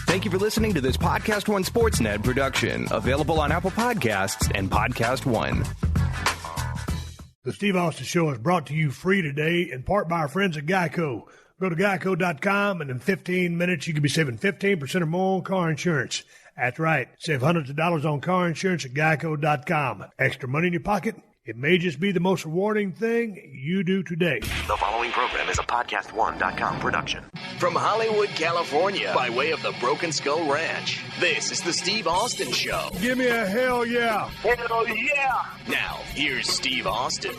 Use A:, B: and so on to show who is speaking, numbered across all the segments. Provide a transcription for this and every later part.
A: Thank you for listening to this PodcastOne Sportsnet production, available on Apple Podcasts and PodcastOne.
B: The Steve Austin Show is brought to you free today in part by our friends at Geico. Go to geico.com, and in 15 minutes, you could be saving 15% or more on car insurance. That's right. Save hundreds of dollars on car insurance at geico.com. Extra money in your pocket? It may just be the most rewarding thing you do today.
C: The following program is a PodcastOne.com production.
D: From Hollywood, California, by way of the Broken Skull Ranch, this is the Steve Austin Show.
B: Give me a hell yeah.
D: Hell yeah. Now, here's Steve Austin.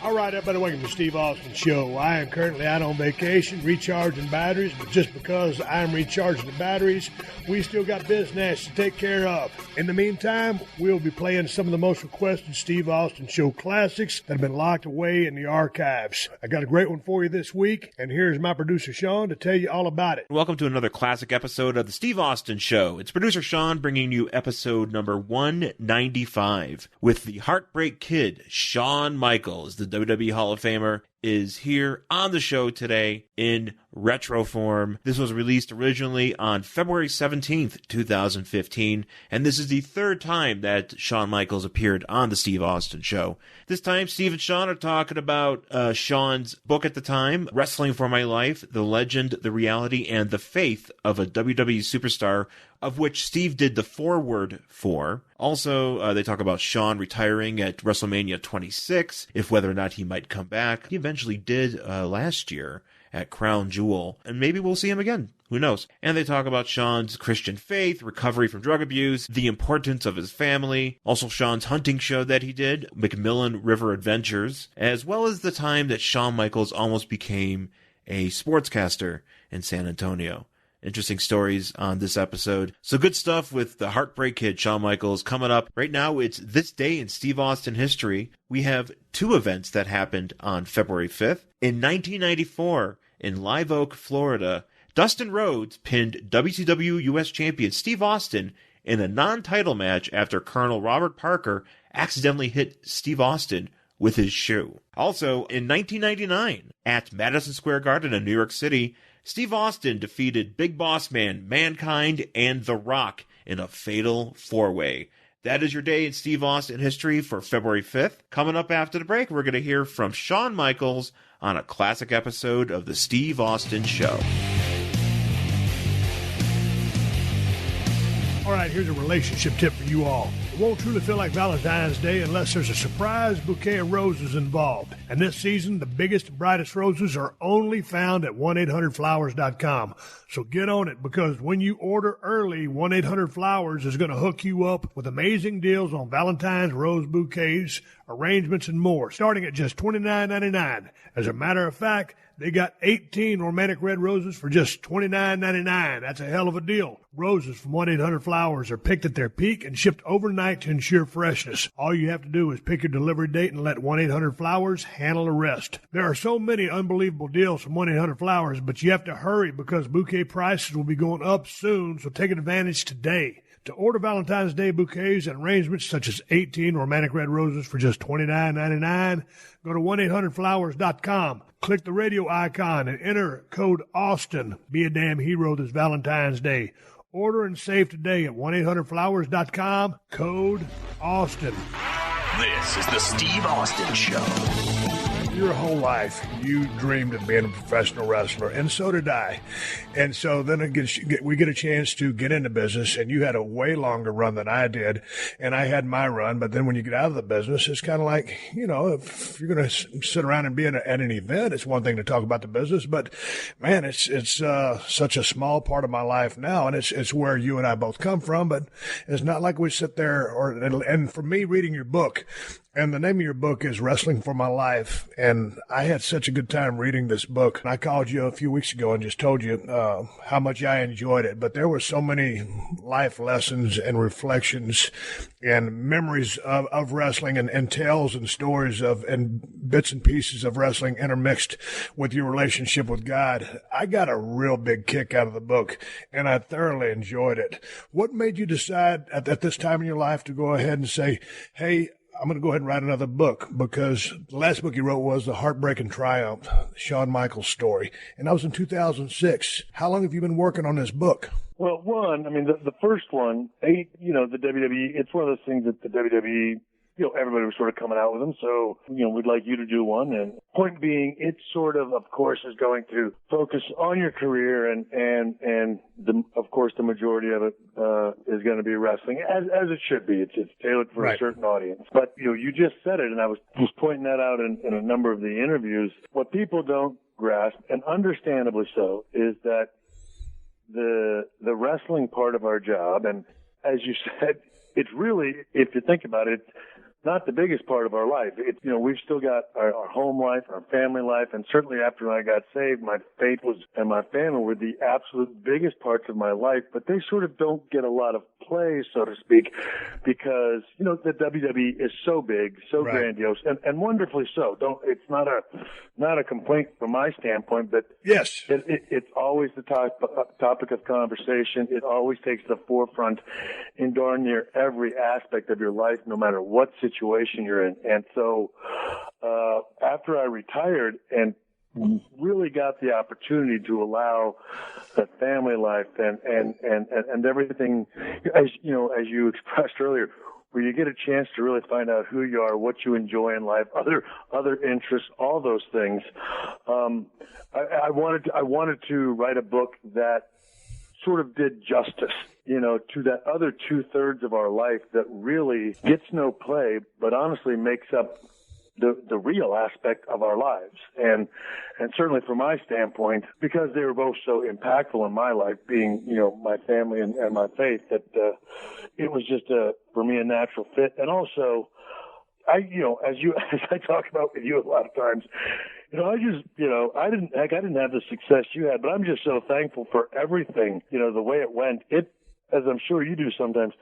B: All right, everybody, welcome to the Steve Austin Show. I am currently out on vacation, recharging batteries, but just because I'm recharging the batteries, we still got business to take care of. In the meantime, we'll be playing some of the most requested Steve Austin Show classics that have been locked away in the archives. I got a great one for you this week, and here's my producer, Shawn, to tell you all about it.
E: Welcome to another classic episode of the Steve Austin Show. It's producer Shawn bringing you episode number 195 with the Heartbreak Kid, Shawn Michaels, the WWE Hall of Famer, is here on the show today in retro form. This was released originally on February 17th, 2015, and this is the third time that Shawn Michaels appeared on the Steve Austin Show. This time, Steve and Shawn are talking about Shawn's book at the time, Wrestling for My Life, The Legend, the Reality, and the Faith of a WWE Superstar, of which Steve did the foreword for. Also, they talk about Shawn retiring at Wrestlemania 26, if whether or not he might come back. He eventually did last year at Crown Jewel, and maybe we'll see him again. Who knows? And they talk about Shawn's Christian faith, recovery from drug abuse, the importance of his family, also Shawn's hunting show that he did, Macmillan River Adventures, as well as the time that Shawn Michaels almost became a sportscaster in San Antonio. Interesting stories on this episode. So good stuff with the Heartbreak Kid, Shawn Michaels, coming up. Right now, it's This Day in Steve Austin History. We have two events that happened on February 5th. In 1994, in Live Oak, Florida, Dustin Rhodes pinned WCW US Champion Steve Austin in a non-title match after Colonel Robert Parker accidentally hit Steve Austin with his shoe. Also, in 1999, at Madison Square Garden in New York City, Steve Austin defeated Big Boss Man, Mankind, and The Rock in a fatal four-way. That is your day in Steve Austin history for February 5th. Coming up after the break, we're going to hear from Shawn Michaels on a classic episode of the Steve Austin Show.
B: All right, here's a relationship tip for you all. It won't truly feel like Valentine's Day unless there's a surprise bouquet of roses involved. And this season, the biggest and brightest roses are only found at 1-800-Flowers.com. So get on it, because when you order early, 1-800-Flowers is going to hook you up with amazing deals on Valentine's rose bouquets, arrangements, and more, starting at just $29.99. As a matter of fact, they got 18 romantic red roses for just $29.99. That's a hell of a deal. Roses from 1-800-Flowers are picked at their peak and shipped overnight to ensure freshness. All you have to do is pick your delivery date and let 1-800-Flowers handle the rest. There are so many unbelievable deals from 1-800-Flowers, but you have to hurry because bouquet prices will be going up soon, so take advantage today. To order Valentine's Day bouquets and arrangements such as 18 romantic red roses for just $29.99, go to 1-800-Flowers.com. Click the radio icon and enter code AUSTIN. Be a damn hero this Valentine's Day. Order and save today at 1-800-Flowers.com, code AUSTIN.
D: This is the Steve Austin Show.
B: Your whole life, you dreamed of being a professional wrestler, and so did I. And so then we get a chance to get into business, and you had a way longer run than I did, and I had my run. But then when you get out of the business, it's kind of like, you know, if you're going to sit around and be at an event, it's one thing to talk about the business. But, man, it's such a small part of my life now, and it's where you and I both come from. But it's not like we sit there, and for me, reading your book, and the name of your book is Wrestling for My Life. And I had such a good time reading this book. I called you a few weeks ago and just told you how much I enjoyed it. But there were so many life lessons and reflections and memories of wrestling and tales and stories and bits and pieces of wrestling intermixed with your relationship with God. I got a real big kick out of the book, and I thoroughly enjoyed it. What made you decide at this time in your life to go ahead and say, hey, I'm going to go ahead and write another book, because the last book you wrote was The Heartbreak and Triumph, the Shawn Michaels story. And that was in 2006. How long have you been working on this book?
F: Well, the first one, the WWE, it's one of those things that the WWE, everybody was sort of coming out with them. So, we'd like you to do one. And point being, it sort of course, is going to focus on your career, and of course, the majority of it is going to be wrestling, as it should be. It's tailored for a certain audience. But, you just said it, and I was pointing that out in a number of the interviews. What people don't grasp, and understandably so, is that the wrestling part of our job, and as you said, it's really, if you think about it, not the biggest part of our life. It's, we've still got our home life, our family life, and certainly after I got saved, my faith and my family were the absolute biggest parts of my life, but they sort of don't get a lot of play, so to speak, because, the WWE is so big, so grandiose, and wonderfully so. It's not a complaint from my standpoint, but
B: yes,
F: it's always the topic of conversation. It always takes the forefront in darn near every aspect of your life, no matter what situation you're in. And so after I retired and really got the opportunity to allow the family life and everything, as you expressed earlier, where you get a chance to really find out who you are, what you enjoy in life, other interests, all those things. I wanted to write a book that sort of did justice, to that other 2/3 of our life that really gets no play, but honestly makes up the real aspect of our lives. And certainly from my standpoint, because they were both so impactful in my life, being, my family and my faith, that it was just for me a natural fit. And also, as I talk about with you a lot of times, I didn't have the success you had, but I'm just so thankful for everything, the way it went. As I'm sure you do sometimes,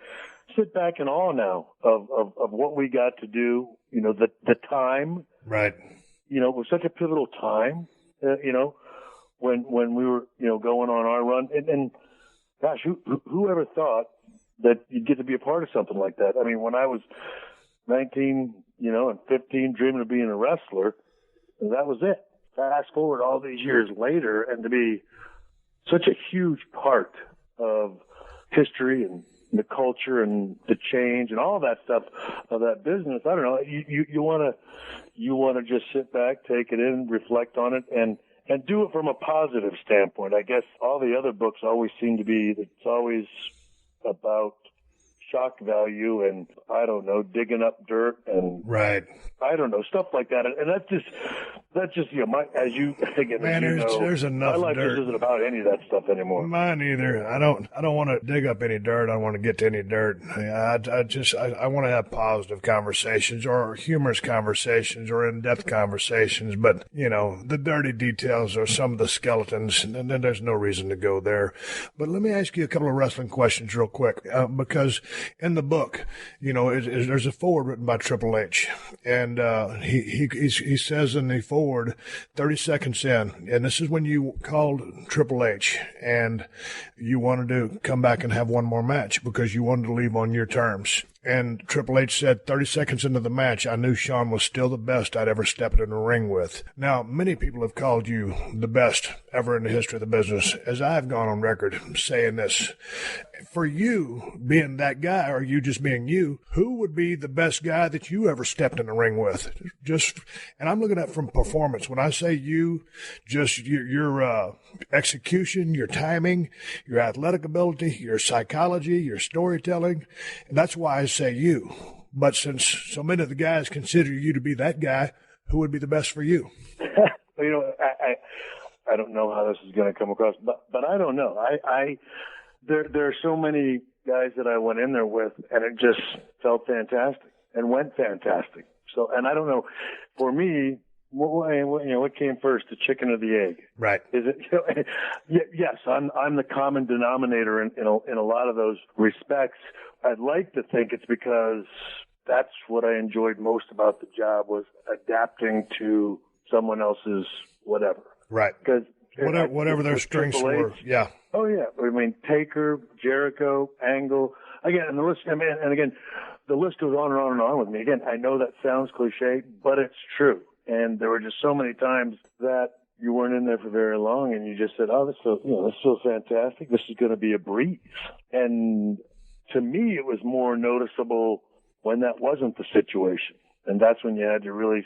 F: sit back in awe now of what we got to do, the time.
B: Right.
F: It was such a pivotal time, when we were, going on our run. And gosh, who ever thought that you'd get to be a part of something like that? I mean, when I was 19, and 15, dreaming of being a wrestler, that was it. Fast forward all these years later, and to be such a huge part of history and the culture and the change and all that stuff of that business, I don't know. You want to just sit back, take it in, reflect on it, and do it from a positive standpoint. I guess all the other books always seem to be, it's always about shock value and, I don't know, digging up dirt and I don't know, stuff like that. And that's just
B: there's enough
F: my life
B: dirt.
F: just isn't about any of that stuff anymore.
B: Mine either. I don't want to dig up any dirt. I don't want to get to any dirt. I want to have positive conversations or humorous conversations or in-depth conversations. But, the dirty details are some of the skeletons, and then there's no reason to go there. But let me ask you a couple of wrestling questions real quick, because in the book, there's a foreword written by Triple H, and he says in the foreword, 30 seconds in, and this is when you called Triple H, and you wanted to come back and have one more match because you wanted to leave on your terms. And Triple H said, 30 seconds into the match, I knew Shawn was still the best I'd ever stepped in a ring with. Now, many people have called you the best ever in the history of the business, as I've gone on record saying this. For you, being that guy, or you just being you, who would be the best guy that you ever stepped in a ring with? And I'm looking at from performance. When I say you, just your execution, your timing, your athletic ability, your psychology, your storytelling. And that's why I say you. But since so many of the guys consider you to be that guy, who would be the best for you?
F: I don't know how this is going to come across, but I don't know. There are so many guys that I went in there with, and it just felt fantastic and went fantastic. So, and I don't know, for me, what came first, the chicken or the egg?
B: Right.
F: Is it? Yes, I'm the common denominator in a lot of those respects. I'd like to think it's because that's what I enjoyed most about the job, was adapting to someone else's whatever.
B: Right.
F: Because
B: whatever their strengths were. Yeah.
F: Oh yeah. I mean, Taker, Jericho, Angle, again, and the list. And again, the list goes on and on and on with me. Again, I know that sounds cliche, but it's true. And there were just so many times that you weren't in there for very long, and you just said, "Oh, this feels fantastic. This is going to be a breeze." And to me, it was more noticeable when that wasn't the situation, and that's when you had to really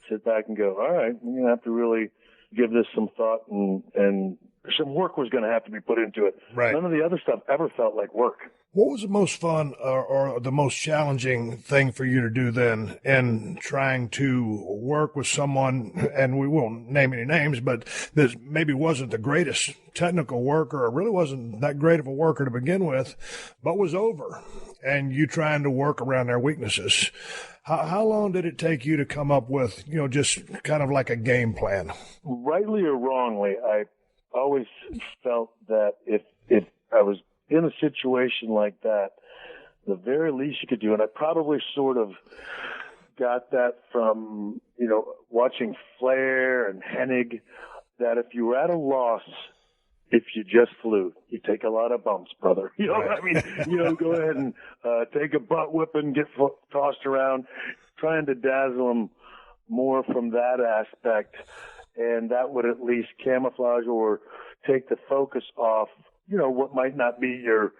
F: sit back and go, "All right, we're going to have to really give this some thought, and some work was going to have to be put into it."
B: Right.
F: None of the other stuff ever felt like work.
B: What was the most fun or the most challenging thing for you to do then in trying to work with someone, and we won't name any names, but that maybe wasn't the greatest technical worker or really wasn't that great of a worker to begin with, but was over, and you trying to work around their weaknesses? How long did it take you to come up with, just kind of like a game plan?
F: Rightly or wrongly, I always felt that if I was in a situation like that, the very least you could do, and I probably sort of got that from, watching Flair and Hennig, that if you were at a loss, if you just flew, you take a lot of bumps, brother.
B: Right.
F: I mean, go ahead and take a butt whipping, get tossed around, trying to dazzle them more from that aspect, and that would at least camouflage or take the focus off, what might not be your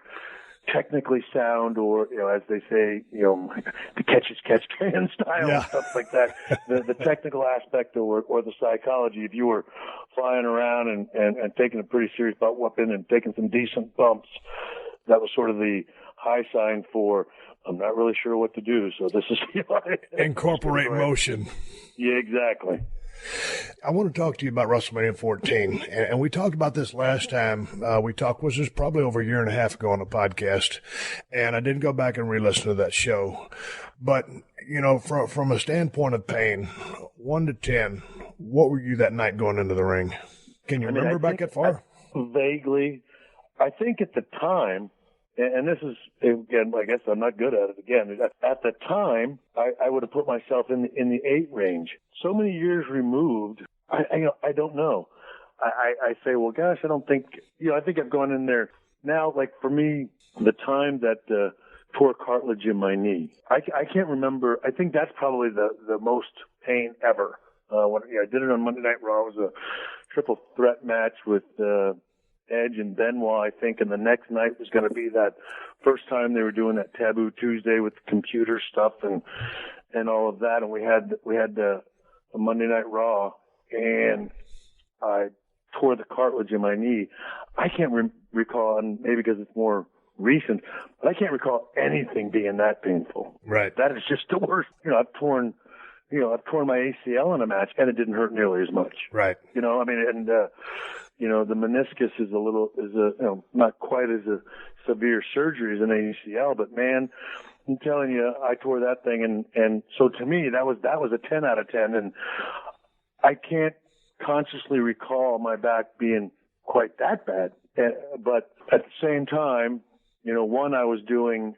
F: technically sound, or, as they say, the catch can style and stuff like that. The technical aspect or the psychology. If you were flying around and taking a pretty serious butt whooping and taking some decent bumps, that was sort of the high sign for, I'm not really sure what to do. So this is
B: incorporate motion.
F: Yeah, exactly.
B: I want to talk to you about WrestleMania 14, and we talked about this last time. We talked, was this probably over a year and a half ago on the podcast, and I didn't go back and re-listen to that show. But, from a standpoint of pain, 1 to 10, what were you that night going into the ring? Can you remember back that far?
F: Vaguely. I think at the time, and this is, again, I guess I'm not good at it again. At the time, I would have put myself in the 8 range. So many years removed, I don't know. I say, well, gosh, I don't think, I think I've gone in there now. Like for me, the time that tore cartilage in my knee, I can't remember. I think that's probably the most pain ever. When I did it on Monday Night Raw, it was a triple threat match with Edge and Benoit, I think, and the next night was going to be that first time they were doing that Taboo Tuesday with computer stuff and all of that, and we had the Monday Night Raw, and I tore the cartilage in my knee. I can't recall, and maybe because it's more recent, but I can't recall anything being that painful.
B: Right.
F: That is just the worst. I've torn my ACL in a match, and it didn't hurt nearly as much.
B: Right.
F: The meniscus is not quite as a severe surgery as an ACL, but man, I'm telling you, I tore that thing, and so to me, that was a 10 out of 10, and I can't consciously recall my back being quite that bad. But at the same time, one I was doing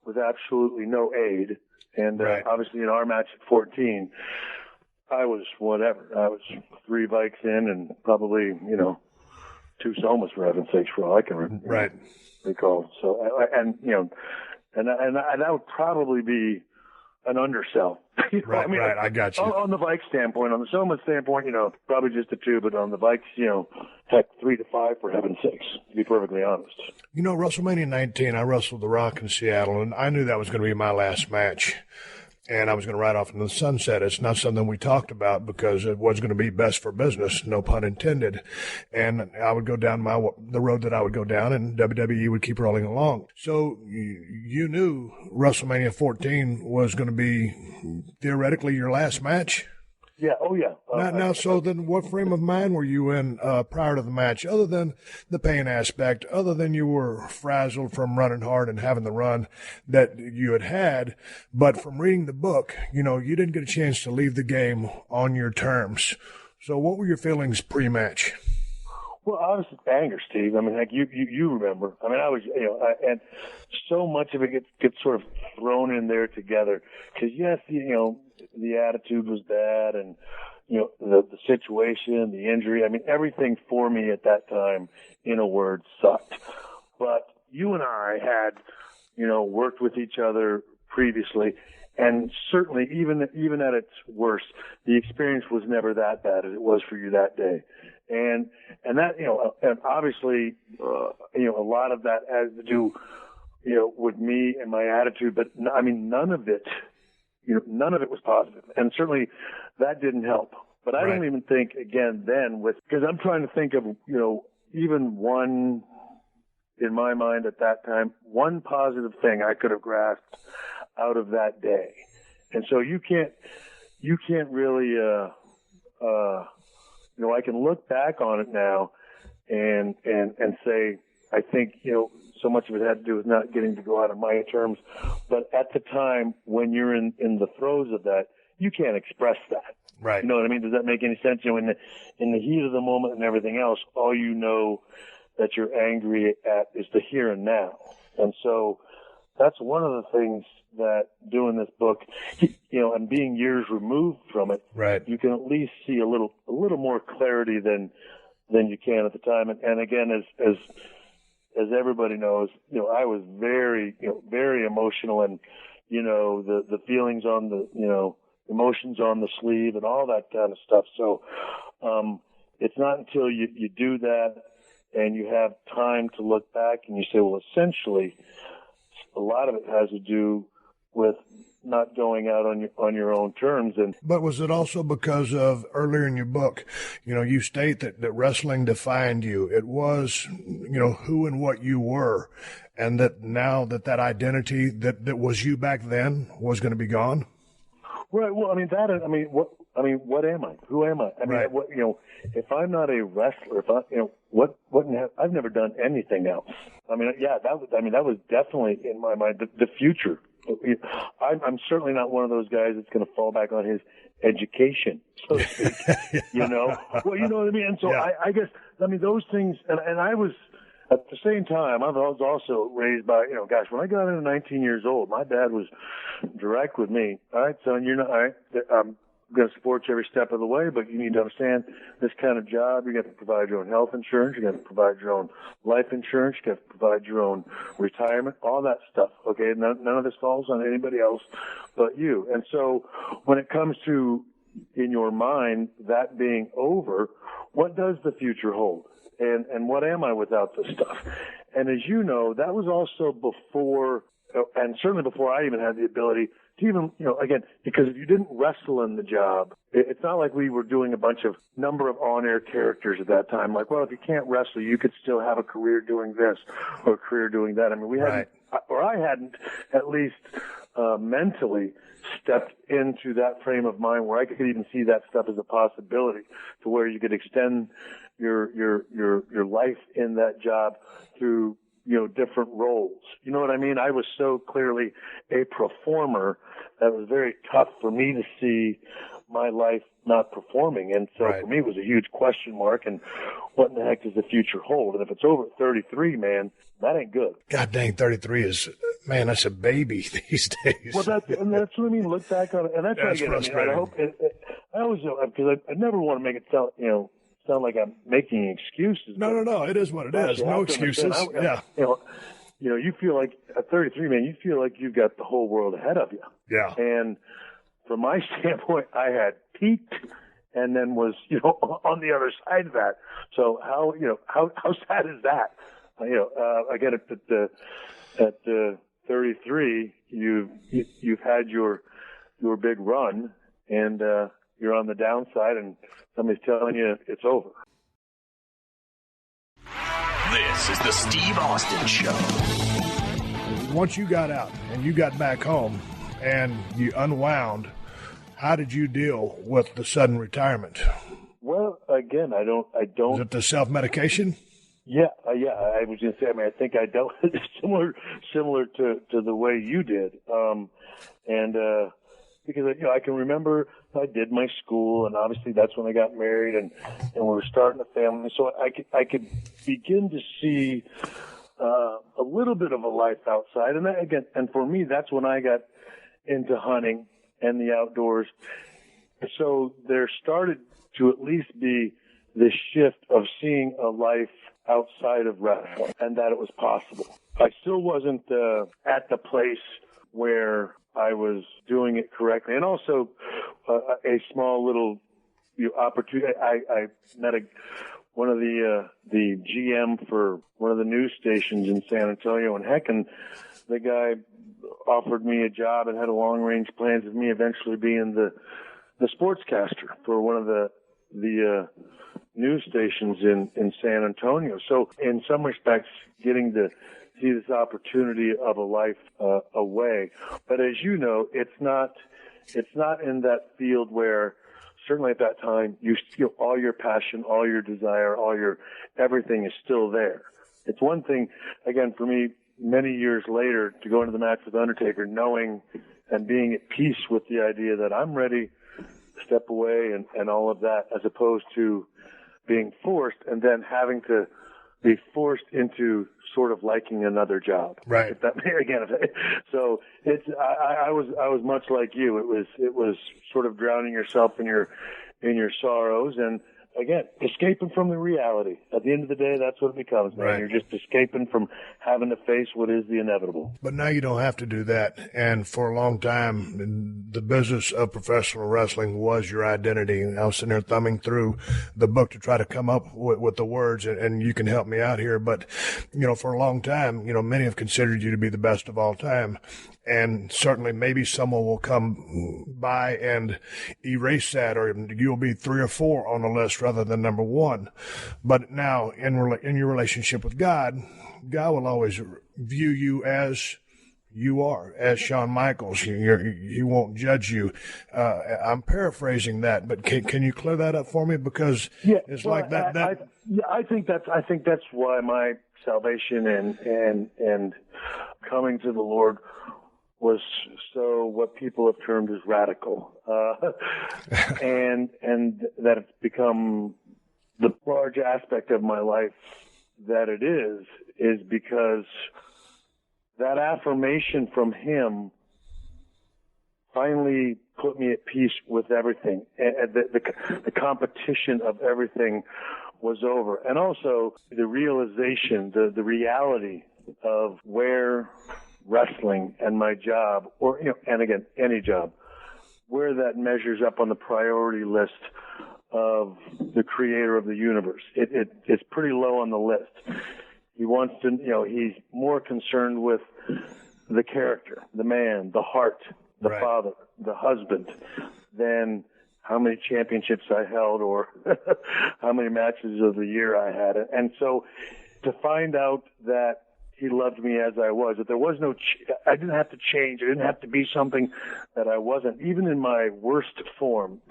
F: with absolutely no aid, and
B: right.
F: Obviously in our match at 14, I was whatever. I was 3 bikes in and probably, 2 somas for heaven's sakes, for all I can recall. So, and that would probably be an undersell.
B: Right, right. I got you.
F: On the bike standpoint, on the soma standpoint, probably just a 2, but on the bikes, heck, 3 to 5 for heaven's sakes, to be perfectly honest.
B: WrestleMania 19, I wrestled The Rock in Seattle, and I knew that was going to be my last match. And I was going to ride off into the sunset. It's not something we talked about because it was going to be best for business, no pun intended. And I would go down the road that I would go down, and WWE would keep rolling along. So you knew WrestleMania 14 was going to be theoretically your last match?
F: Yeah. Oh, yeah.
B: Now, so then what frame of mind were you in prior to the match, other than the pain aspect, other than you were frazzled from running hard and having the run that you had, but from reading the book, you didn't get a chance to leave the game on your terms. So what were your feelings pre-match?
F: Well, obviously anger, Steve. I mean, like you remember. I mean, I was, and so much of it gets sort of thrown in there together. Because yes, the attitude was bad, and the situation, the injury. I mean, everything for me at that time, in a word, sucked. But you and I had, worked with each other previously. And certainly, even at its worst, the experience was never that bad as it was for you that day. And that, and obviously, a lot of that has to do, with me and my attitude. But I mean, none of it was positive. And certainly that didn't help. But I don't even think, again, then because I'm trying to think of, even one, in my mind at that time, one positive thing I could have grasped out of that day. And so you can't really, I can look back on it now and say, I think, so much of it had to do with not getting to go out on my terms. But at the time, when you're in the throes of that, you can't express that.
B: Right.
F: You know what I mean? Does that make any sense? In the heat of the moment and everything else, all you know that you're angry at is the here and now. And so that's one of the things that doing this book, and being years removed from it, you can at least see a little more clarity than you can at the time. And again, as everybody knows, I was very, very emotional, and the feelings on the, emotions on the sleeve and all that kind of stuff. So it's not until you do that and you have time to look back and you say, well, essentially, a lot of it has to do with not going out on your own terms.
B: But was it also because of, earlier in your book, you state that wrestling defined you? It was, who and what you were, and that now that identity that was you back then was going to be gone?
F: Right. Well, what am I? Who am I? What, if I'm not a wrestler, I've never done anything else. That was definitely in my mind, the future. I'm certainly not one of those guys that's going to fall back on his education, so to speak. Well, you know what I mean? And so I guess, those things, and I was, at the same time, I was also raised by, when I got into 19 years old, my dad was direct with me. All right, son, I'm going to support you every step of the way, but you need to understand this kind of job, you got to provide your own health insurance, you got to provide your own life insurance, you got to provide your own retirement, all that stuff, okay? None of this falls on anybody else but you. And so when it comes to, in your mind, that being over, what does the future hold? And what am I without this stuff? And as you know, that was also before, and certainly before I even had the ability to even, again, because if you didn't wrestle in the job, it's not like we were doing a bunch of number of on-air characters at that time. Like, well, if you can't wrestle, you could still have a career doing this or a career doing that. I mean, we hadn't, or I hadn't at least mentally stepped into that frame of mind where I could even see that stuff as a possibility, to where you could extend your life in that job through, different roles. You know what I mean? I was so clearly a performer that it was very tough for me to see my life not performing. And so for me, it was a huge question mark. And what in the heck does the future hold? And if it's over at 33, man, that ain't good. God
B: dang, 33 is, man, that's a baby these days.
F: Well, that's what I mean. Look back on it. And that's what I get. I hope, I always, because I never want to make it sound like I'm making excuses.
B: No. It is what it is. No excuses.
F: You feel like at 33, man, you feel like you've got the whole world ahead of you.
B: Yeah.
F: And from my standpoint, I had peaked and then was, on the other side of that. So how sad is that? Again, at 33, you've had your big run, and you're on the downside, and somebody's telling you it's over.
D: This is the Steve Austin Show.
B: Once you got out and you got back home and you unwound, how did you deal with the sudden retirement?
F: Well, again, I don't.
B: Is it the self-medication?
F: Yeah. I was going to say. I think I dealt with it similar to the way you did, because I can remember I did my school, and obviously that's when I got married, and we were starting a family. So I could begin to see a little bit of a life outside, and for me, that's when I got into hunting and the outdoors. So there started to at least be this shift of seeing a life outside of wrestling, and that it was possible. I still wasn't at the place where I was doing it correctly. And also a small little opportunity. I met one of the GM for one of the news stations in San Antonio, and the guy offered me a job and had a long-range plans of me eventually being the sportscaster for one of the news stations in San Antonio. So in some respects, getting to see this opportunity of a life away. But as you know, it's not in that field where, certainly at that time, you feel all your passion, all your desire, everything is still there. It's one thing, again, for me, many years later, to go into the match with Undertaker, knowing and being at peace with the idea that I'm ready to step away and all of that, as opposed to being forced and then having to be forced into sort of liking another job.
B: Right.
F: So I was much like you. It was sort of drowning yourself in your sorrows, and again, escaping from the reality. At the end of the day, that's what it becomes, man.
B: Right.
F: You're just escaping from having to face what is the inevitable.
B: But now you don't have to do that. And for a long time, the business of professional wrestling was your identity. And I was sitting there thumbing through the book to try to come up with the words, and you can help me out here. But, for a long time, many have considered you to be the best of all time. And certainly maybe someone will come by and erase that, or you'll be 3 or 4 on the list rather than number 1. But now in your relationship with God will always view you as you are, as Shawn Michaels. He won't judge you. I'm paraphrasing that, but can you clear that up for me? Because it's like that.
F: I think that's why my salvation and coming to the Lord was so what people have termed as radical, and that it's become the large aspect of my life that it is because that affirmation from Him finally put me at peace with everything. And the competition of everything was over, and also the realization, the reality of where wrestling and my job, or and again, any job, where that measures up on the priority list of the creator of the universe. It's pretty low on the list. He wants to, he's more concerned with the character, the man, the heart, the
B: right.
F: father, the husband, than how many championships I held or how many matches of the year I had. And so to find out that He loved me as I was, that there was I didn't have to change. I didn't have to be something that I wasn't. Even in my worst form,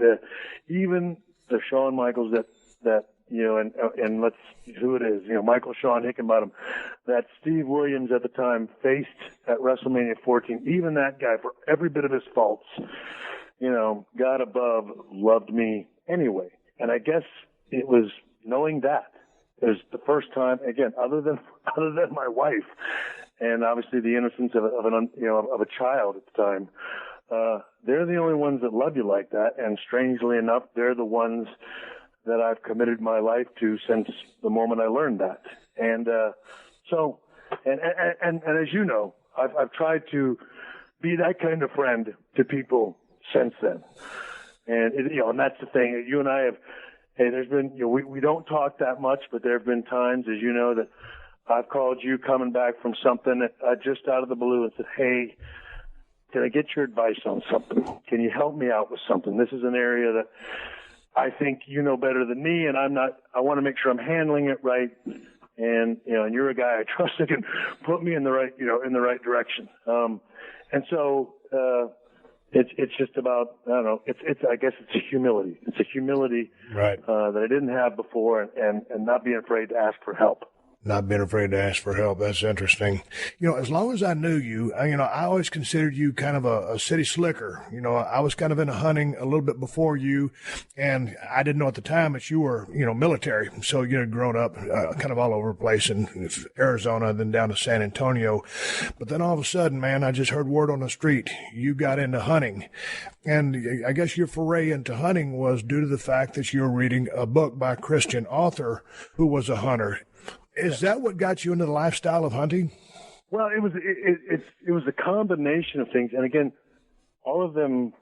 F: even the Shawn Michaels that and let's who it is, Michael Shawn Hickenbottom, that Steve Williams at the time faced at WrestleMania 14. Even that guy, for every bit of his faults, God above loved me anyway. And I guess it was knowing that. It was the first time, again, other than my wife, and obviously the innocence of a child at the time. They're the only ones that love you like that, and strangely enough, they're the ones that I've committed my life to since the moment I learned that. And and as you know, I've tried to be that kind of friend to people since then. And and that's the thing. You and I have. Hey, there's been, we don't talk that much, but there have been times, as you know, that I've called you coming back from something just out of the blue and said, hey, can I get your advice on something? Can you help me out with something? This is an area that I think you know better than me, and I want to make sure I'm handling it right. And, and you're a guy I trust that can put me in the right, in the right direction. And so, it's just about, I don't know, I guess it's a humility. It's a humility
B: right.
F: That I didn't have before, and not being afraid to ask for help.
B: Not being afraid to ask for help. That's interesting. As long as I knew you, I always considered you kind of a city slicker. I was kind of into hunting a little bit before you, and I didn't know at the time that you were, military. So, grown up kind of all over the place in Arizona, then down to San Antonio. But then all of a sudden, man, I just heard word on the street, you got into hunting. And I guess your foray into hunting was due to the fact that you were reading a book by a Christian author who was a hunter. Is that what got you into the lifestyle of hunting?
F: Well, it was a combination of things, and again, all of them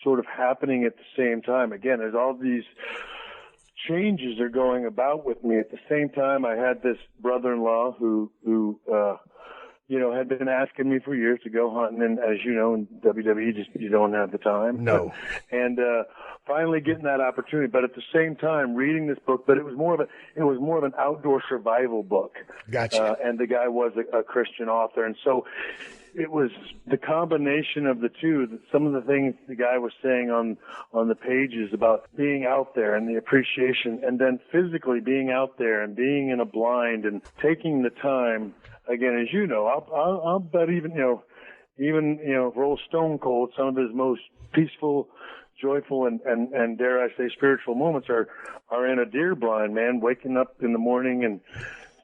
F: sort of happening at the same time. Again, there's all these changes are going about with me at the same time. I had this brother-in-law who had been asking me for years to go hunting, and as you know, in WWE, you don't have the time.
B: No.
F: And finally getting that opportunity, but at the same time reading this book. But it was more of an outdoor survival book.
B: Gotcha.
F: And the guy was a Christian author, and so it was the combination of the two. Some of the things the guy was saying on the pages about being out there and the appreciation, and then physically being out there and being in a blind and taking the time. Again, as you know, I'll bet even roll stone cold, some of his most peaceful, joyful, and dare I say spiritual moments are in a deer blind, man, waking up in the morning and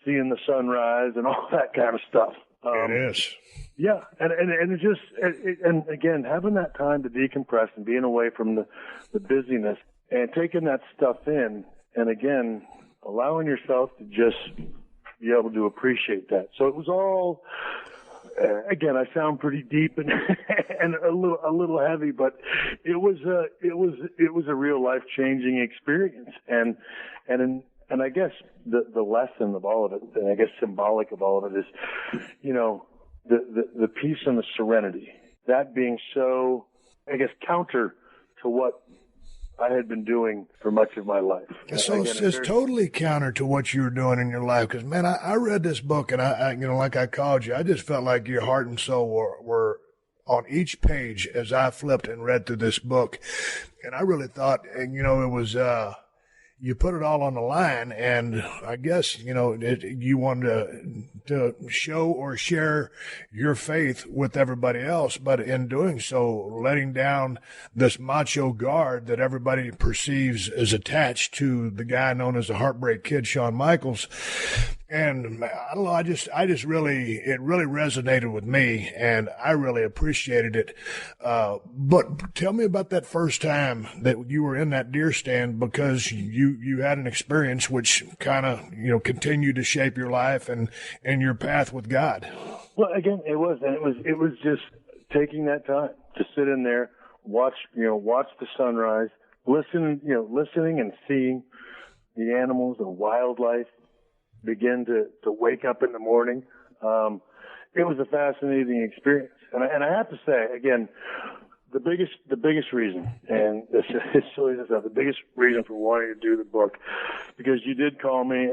F: seeing the sunrise and all that kind of stuff.
B: It is.
F: Yeah, and it just and again, having that time to decompress and being away from the busyness and taking that stuff in, and again, allowing yourself to just be able to appreciate that. So it was all, again, I sound pretty deep and and a little heavy, but it was a real life-changing experience, and I guess the lesson of all of it, and I guess symbolic of all of it, is, the peace and the serenity, that being so, I guess, counter to what I had been doing for much of my life.
B: So it's totally counter to what you were doing in your life. Because, man, I read this book, and I like I called you, I just felt like your heart and soul were on each page as I flipped and read through this book. And I really thought, it was, you put it all on the line, and I guess, you wanted to show or share your faith with everybody else, but in doing so, letting down this macho guard that everybody perceives as attached to the guy known as the Heartbreak Kid, Shawn Michaels. And I don't know, it really resonated with me, and I really appreciated it. But tell me about that first time that you were in that deer stand, because you had an experience which kind of, continued to shape your life and your path with God.
F: Well, again, it was just taking that time to sit in there, watch the sunrise, listening and seeing the animals, the wildlife begin to wake up in the morning. It was a fascinating experience, and I have to say, again, the biggest reason, and it's silly to say, the biggest reason for wanting to do the book, because you did call me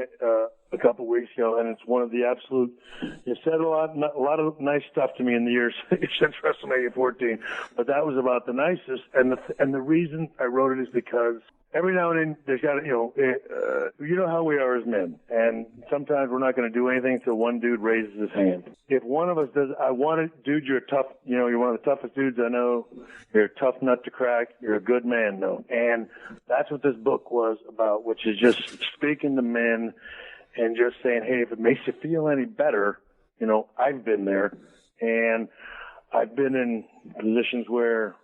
F: a couple of weeks ago, and it's one of the absolute. You said a lot of nice stuff to me in the years since WrestleMania 14, but that was about the nicest, and the reason I wrote it is because every now and then there's got to, you know how we are as men, and sometimes we're not going to do anything until one dude raises his hand. If one of us does, dude, you're tough, you're one of the toughest dudes I know. You're a tough nut to crack. You're a good man, though. And that's what this book was about, which is just speaking to men and just saying, hey, if it makes you feel any better, I've been there, and I've been in positions where,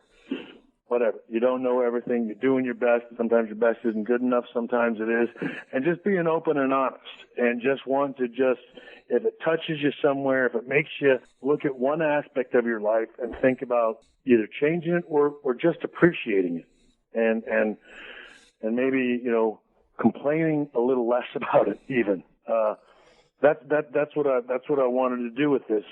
F: whatever, you don't know everything, you're doing your best, sometimes your best isn't good enough, sometimes it is, and just being open and honest, and just want to if it touches you somewhere, if it makes you look at one aspect of your life and think about either changing it or just appreciating it, and maybe, complaining a little less about it even. That's what I wanted to do with this.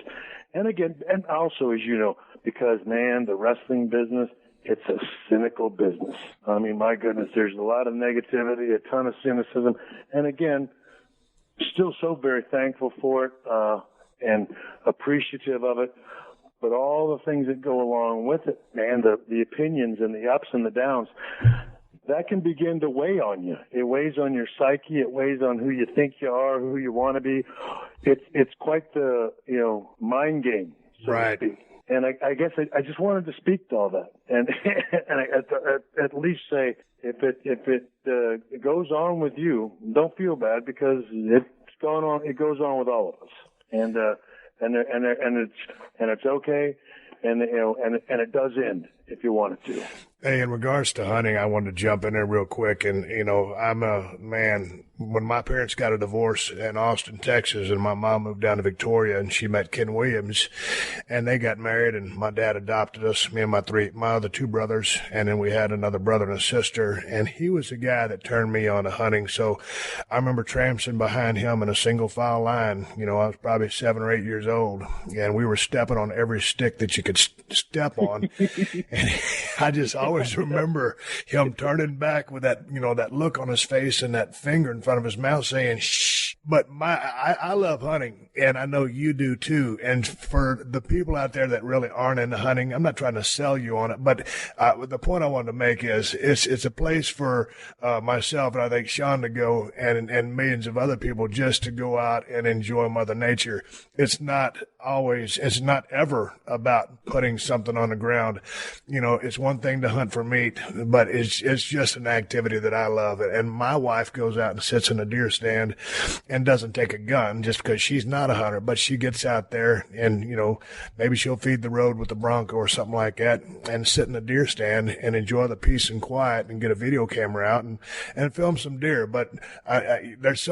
F: And again, and also, as you know, because, man, the wrestling business, it's a cynical business. I mean, my goodness, there's a lot of negativity, a ton of cynicism. And again, still so very thankful for it and appreciative of it. But all the things that go along with it, man, the opinions and the ups and the downs, that can begin to weigh on you. It weighs on your psyche. It weighs on who you think you are, who you want to be. It's quite the, mind game, so to speak. And I guess I just wanted to speak to all that, and at least say, if it goes on with you, don't feel bad, because it's going on. It goes on with all of us, and it's okay, and it does end, if you wanted to.
B: Hey, in regards to hunting, I wanted to jump in there real quick. And, I'm a man, when my parents got a divorce in Austin, Texas, and my mom moved down to Victoria, and she met Ken Williams, and they got married, and my dad adopted us, me and my other two brothers, and then we had another brother and a sister, and he was the guy that turned me on to hunting. So I remember tramping behind him in a single file line. I was probably 7 or 8 years old, and we were stepping on every stick that you could step on. And I just always remember him turning back with that, that look on his face and that finger in front of his mouth saying, shh. But I love hunting, and I know you do too. And for the people out there that really aren't into hunting, I'm not trying to sell you on it, but the point I wanted to make is it's a place for myself and I think Shawn to go and millions of other people just to go out and enjoy Mother Nature. It's not ever about putting something on the ground. It's one thing to hunt for meat, but it's just an activity that I love. And my wife goes out and sits in a deer stand and doesn't take a gun just because she's not a hunter, but she gets out there and, maybe she'll feed the road with the Bronco or something like that and sit in a deer stand and enjoy the peace and quiet and get a video camera out and film some deer. But there's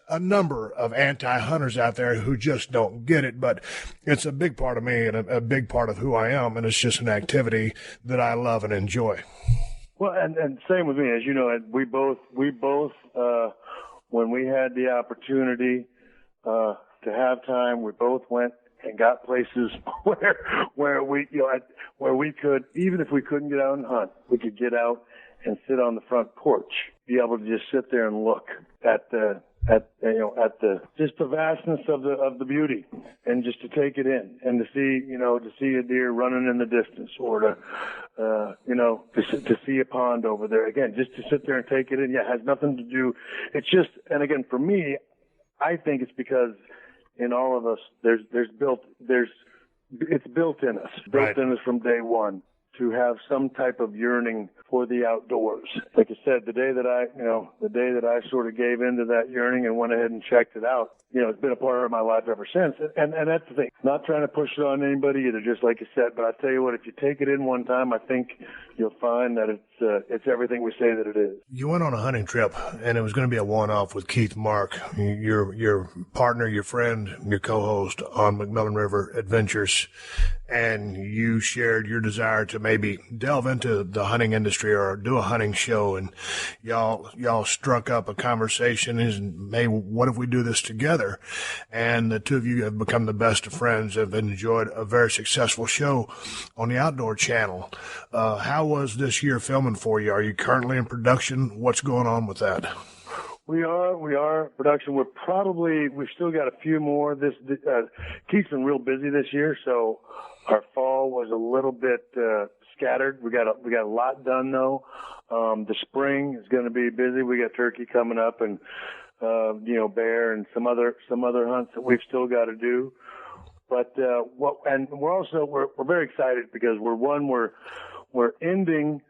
B: a number of anti-hunters out there who just don't get it, but it's a big part of me and a big part of who I am. And it's just an activity that I love and enjoy.
F: Well, and same with me, as you know, we both, when we had the opportunity to have time, we both went and got places where we could, even if we couldn't get out and hunt, we could get out and sit on the front porch, be able to just sit there and look at just the vastness of the beauty, and just to take it in and to see a deer running in the distance, or to see a pond over there. Again, just to sit there and take it in. Yeah, it has nothing to do. It's just, and again, for me, I think it's because in all of us, it's built in us,
B: Right.
F: in us from day one, to have some type of yearning for the outdoors. Like I said, the day that I sort of gave into that yearning and went ahead and checked it out, it's been a part of my life ever since. And that's the thing. Not trying to push it on anybody either, just like you said, but I tell you what, if you take it in one time, I think you'll find that it's everything we say that it is.
B: You went on a hunting trip, and it was going to be a one-off with Keith Mark, your partner, your friend, your co-host on McMillan River Adventures, and you shared your desire to maybe delve into the hunting industry or do a hunting show, and y'all struck up a conversation and, hey, what if we do this together? And the two of you have become the best of friends, have enjoyed a very successful show on the Outdoor Channel. How was this year filming for you? Are you currently in production? What's going on with that?
F: We are production. We've still got a few more. Keith's been real busy this year, so our fall was a little bit scattered. We got a lot done though. The spring is going to be busy. We got turkey coming up, and bear and some other hunts that we've still got to do. But we're very excited because we're ending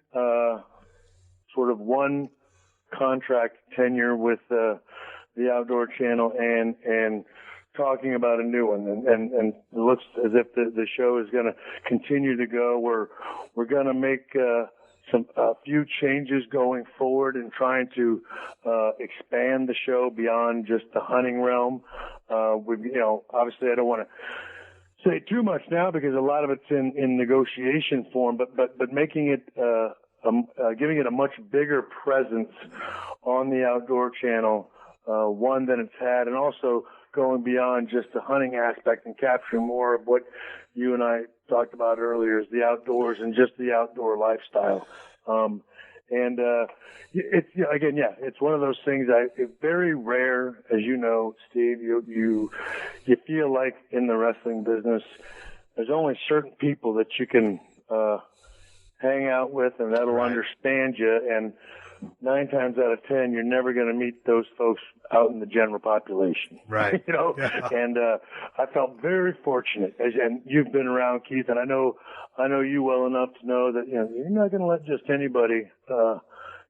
F: sort of one contract tenure with the Outdoor Channel and talking about a new one, and it looks as if the show is going to continue to go. We're going to make a few changes going forward and trying to expand the show beyond just the hunting realm. Obviously I don't want to say too much now because a lot of it's in negotiation form, but making it giving it a much bigger presence on the Outdoor Channel, one than it's had, and also going beyond just the hunting aspect and capturing more of what you and I talked about earlier, is the outdoors and just the outdoor lifestyle. It's one of those things. It's very rare, as you know, Steve. You feel like in the wrestling business, there's only certain people that you can hang out with and that'll understand you. And 9 times out of 10, you're never going to meet those folks out in the general population.
B: Right.
F: Yeah. And I felt very fortunate, and you've been around, Keith, and I know you well enough to know that you're not going to let just anybody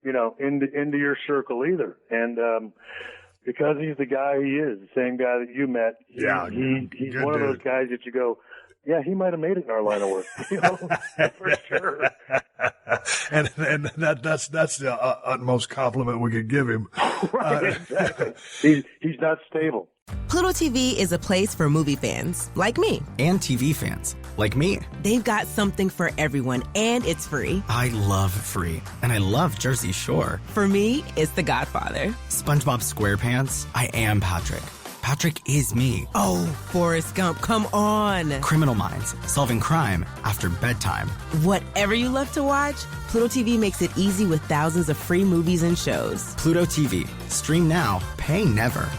F: into your circle either. And because he's the guy he is, the same guy that you met. He's one of those guys that you go, yeah, he might have made it in our line of work, for sure.
B: and that's the utmost compliment we could give him.
F: Right, exactly. He's not stable.
G: Pluto TV is a place for movie fans like me.
H: And TV fans like me.
G: They've got something for everyone, and it's free.
H: I love free, and I love Jersey Shore.
G: For me, it's The Godfather.
H: SpongeBob SquarePants, I am Patrick. Patrick is me.
G: Oh, Forrest Gump, come on.
H: Criminal Minds, solving crime after bedtime.
G: Whatever you love to watch, Pluto TV makes it easy with thousands of free movies and shows.
H: Pluto TV, stream now, pay never.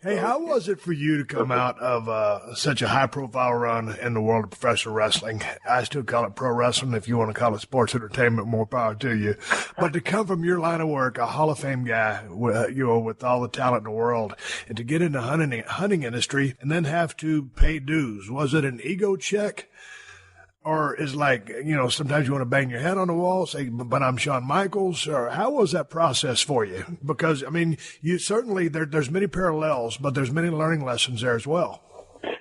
B: Hey, how was it for you to come out of such a high-profile run in the world of professional wrestling? I still call it pro wrestling. If you want to call it sports entertainment, more power to you. But to come from your line of work, a Hall of Fame guy, with all the talent in the world, and to get into hunting industry and then have to pay dues, was it an ego check? Or is like, sometimes you want to bang your head on the wall, say, but I'm Shawn Michaels, or how was that process for you? Because, you certainly, there's many parallels, but there's many learning lessons there as well.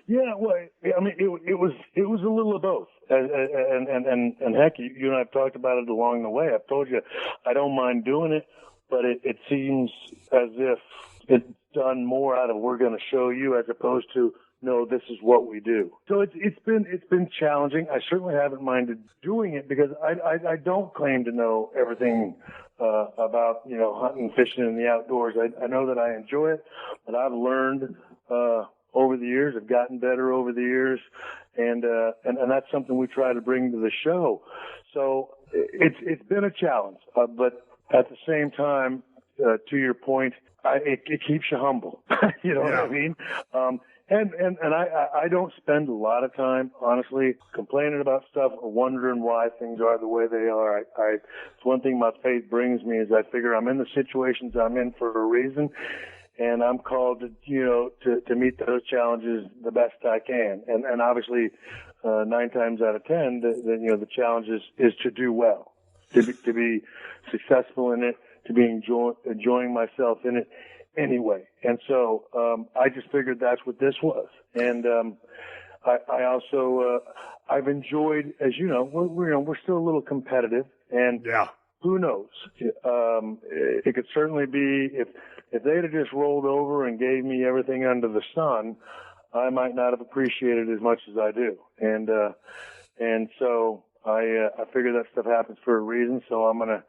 F: Yeah, well, it was a little of both. And heck, you and I have talked about it along the way. I've told you, I don't mind doing it, but it seems as if it's done more out of we're going to show you as opposed to, no, this is what we do. So it's been challenging. I certainly haven't minded doing it because I don't claim to know everything about hunting, fishing, and the outdoors. I know that I enjoy it, but I've learned over the years. I've gotten better over the years, and that's something we try to bring to the show. So it's been a challenge, but at the same time, to your point, it keeps you humble. You know what I mean? And I don't spend a lot of time, honestly, complaining about stuff or wondering why things are the way they are. It's one thing my faith brings me is I figure I'm in the situations I'm in for a reason, and I'm called to meet those challenges the best I can. And obviously, 9 times out of 10, the challenge is to do well, to be successful in it, to be enjoying myself in it. Anyway, and so I just figured that's what this was, and I also I've enjoyed, as you know, we're still a little competitive, and who knows? It could certainly be if they'd have just rolled over and gave me everything under the sun, I might not have appreciated it as much as I do, and so I figure that stuff happens for a reason. So I'm gonna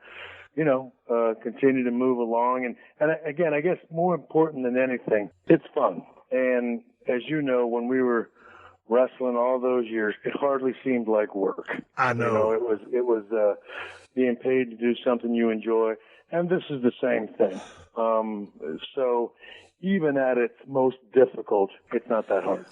F: continue to move along. And again, I guess more important than anything, it's fun. And as you know, when we were wrestling all those years, it hardly seemed like work.
B: I know.
F: It was being paid to do something you enjoy. And this is the same thing. So even at its most difficult, it's not that hard.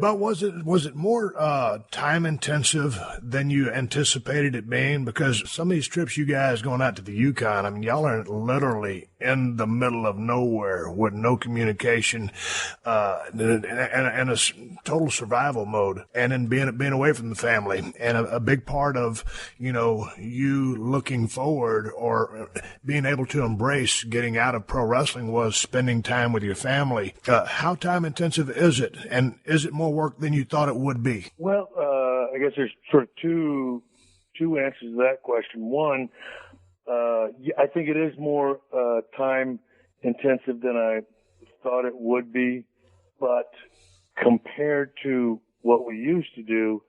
B: But was it more time intensive than you anticipated it being? Because some of these trips you guys going out to the Yukon, y'all are literally in the middle of nowhere with no communication, and a total survival mode, and then being away from the family. And a big part of you looking forward or being able to embrace getting out of pro wrestling was spending time with your family. How time intensive is it, and is it more work than you thought it would be?
F: Well, I guess there's sort of two answers to that question. One, I think it is more time intensive than I thought it would be, but compared to what we used to do,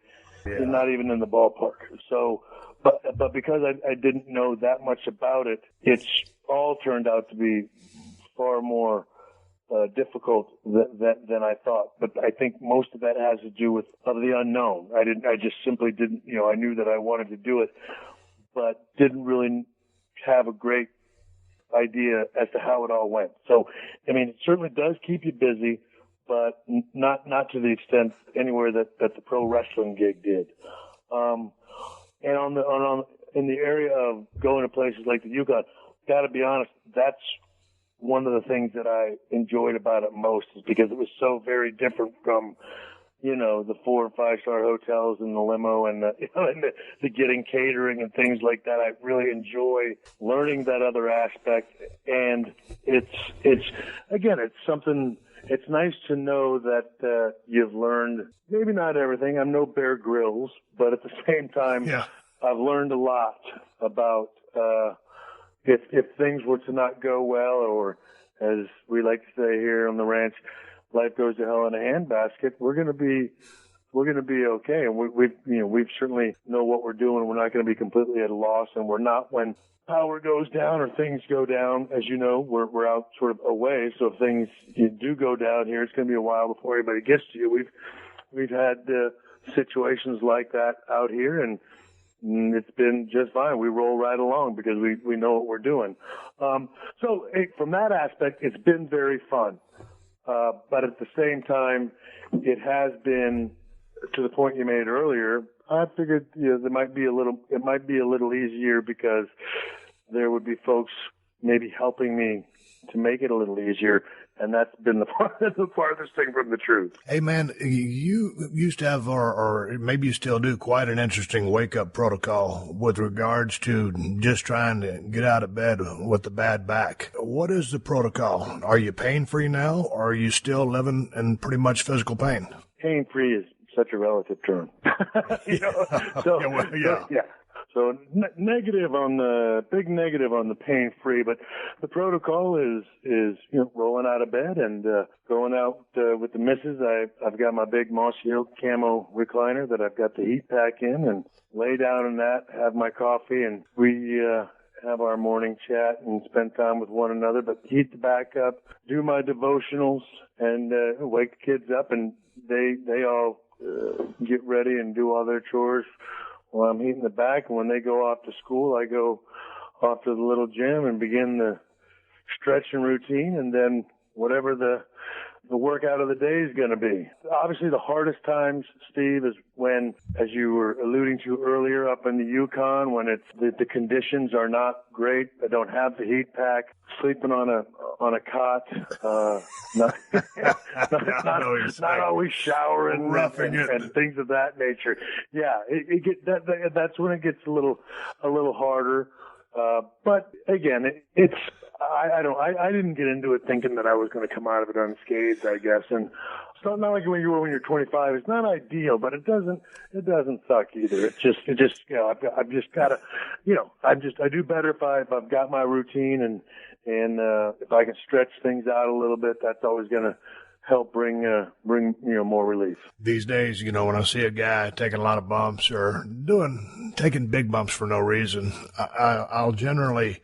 F: it's not even in the ballpark. So, but because I didn't know that much about it, it's all turned out to be far more difficult than I thought. But I think most of that has to do with the unknown. I just simply didn't, I knew that I wanted to do it, but didn't really have a great idea as to how it all went. So, it certainly does keep you busy, but not to the extent anywhere that the pro wrestling gig did. And in the area of going to places like the Yukon, gotta be honest, that's one of the things that I enjoyed about it most, is because it was so very different from, the 4 and 5 star hotels and the limo and the getting catering and things like that. I really enjoy learning that other aspect. And it's something, it's nice to know that you've learned, maybe not everything. I'm no Bear Grylls, but at the same time, I've learned a lot about if things were to not go well, or as we like to say here on the ranch, life goes to hell in a handbasket, we're going to be okay. And we've certainly know what we're doing. We're not going to be completely at a loss, and we're not when power goes down or things go down. As you know, we're out sort of away. So if things do go down here, it's going to be a while before anybody gets to you. We've had situations like that out here, and it's been just fine. We roll right along because we know what we're doing. So from that aspect, it's been very fun. But at the same time, it has been, to the point you made earlier, I figured it might be a little easier because there would be folks maybe helping me to make it a little easier. And that's been the farthest thing from the truth.
B: Hey, man, you used to have, or maybe you still do, quite an interesting wake-up protocol with regards to just trying to get out of bed with the bad back. What is the protocol? Are you pain-free now, or are you still living in pretty much physical pain?
F: Pain-free is such a relative term. So negative on the pain-free, but the protocol is rolling out of bed and going out with the missus. I've got my big mossy oak camo recliner that I've got the heat pack in, and lay down in that, have my coffee, and we have our morning chat and spend time with one another. But heat the back up, do my devotionals, and wake the kids up, and they all get ready and do all their chores while I'm heating the back. And when they go off to school, I go off to the little gym and begin the stretching routine, and then whatever the workout of the day is going to be. Obviously, the hardest times, Steve, is when, as you were alluding to earlier, up in the Yukon, when the conditions are not great. I don't have the heat pack, sleeping on a cot, not always showering, and things of that nature. Yeah, that's when it gets a little harder. But again, I didn't get into it thinking that I was going to come out of it unscathed, I guess. And it's not like when you're 25. It's not ideal, but it doesn't suck either. I've just got to, I do better if I've got my routine, and if I can stretch things out a little bit, that's always going to help bring more relief.
B: These days, when I see a guy taking a lot of bumps or taking big bumps for no reason, I'll generally,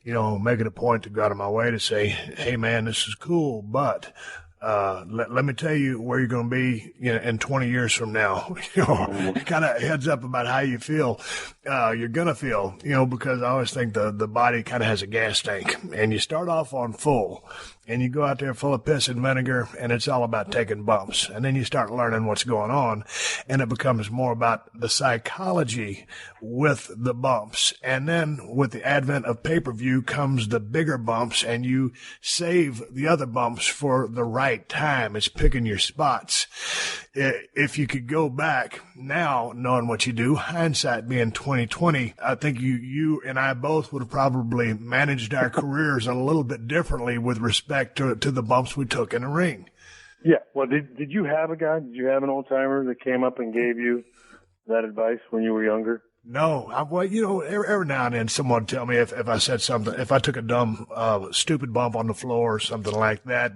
B: make it a point to go out of my way to say, hey man, this is cool, but let me tell you where you're going to be in 20 years from now. Kind of heads up about how you feel. You're going to feel, because I always think the body kind of has a gas tank, and you start off on full, and you go out there full of piss and vinegar, and it's all about taking bumps. And then you start learning what's going on, and it becomes more about the psychology with the bumps. And then with the advent of pay-per-view comes the bigger bumps, and you save the other bumps for the right time. It's picking your spots. If you could go back now, knowing what you do, hindsight being 2020, I think you and I both would have probably managed our careers a little bit differently with respect to the bumps we took in the ring.
F: Yeah. Well, did you have did you have an old timer that came up and gave you that advice when you were younger?
B: No, every now and then someone would tell me if I said something, if I took a dumb, stupid bump on the floor or something like that.